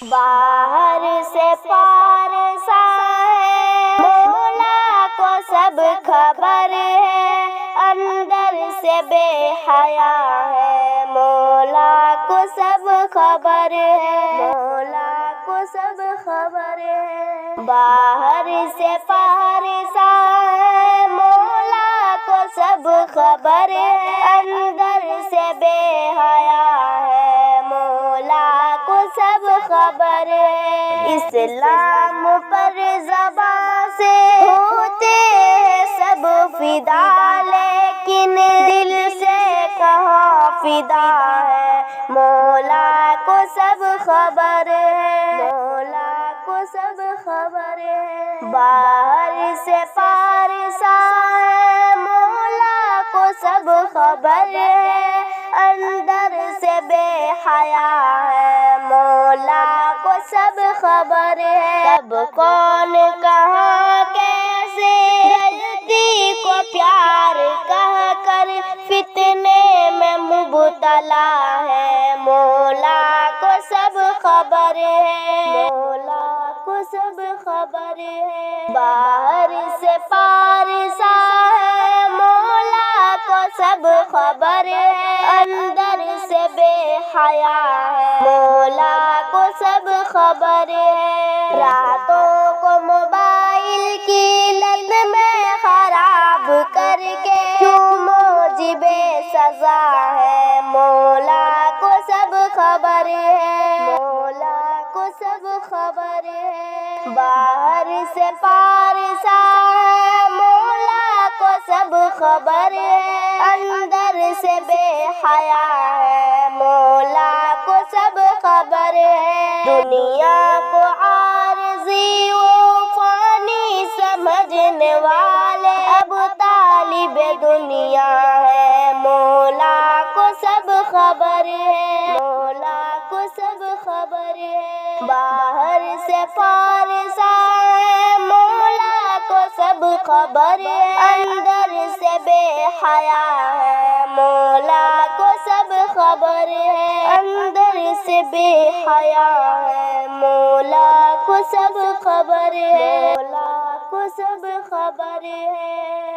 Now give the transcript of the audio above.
باہر سے پارسا ہے مولا کو سب خبر ہے، اندر سے بے حیا ہے مولا کو سب خبر ہے، مولا کو سب خبر ہے۔ باہر سے پارسا ہے مولا کو سب خبر ہے، اندر سے بے حیا ہے مولا کو سب خبر ہے۔ اسلام پر زبان سے ہوتے ہیں سب فدا، لیکن دل سے کہاں فدا ہے مولا کو سب خبر ہے، مولا کو سب خبر ہے۔ باہر سے پارسا ہے مولا کو سب خبر ہے، اندر سے بے حیا ہے مولا کو سب خبر ہے۔ کب کون کہاں کیسے جلتی کو پیار کہہ کر فتنے میں مبتلا ہے مولا کو سب خبر ہے، مولا کو سب خبر ہے۔ باہر سے پارسا ہے مولا کو سب خبر ہے، اندر سے بے حیا ہے مولا کو سب خبر ہے۔ راتوں کو موبائل کی لت میں خراب کر کے کیوں موجب سزا ہے مولا کو سب خبر ہے، مولا کو سب خبر ہے۔ باہر سے پارسا ہے مولا کو سب خبر ہے، اندر سے بے حیا ہے مولا کو سب خبر ہے۔ دنیا کو عارضی و فانی سمجھنے والے اب طالب دنیا ہے مولا کو سب خبر ہے، مولا کو سب خبر ہے۔ باہر سے پارسا ہے مولا کو سب خبر ہے، اندر سے بے حیا ہے مولا کو سب خبر ہے، اندر سے بے حیا ہے مولا کو سب خبر ہے، مولا کو سب خبر ہے۔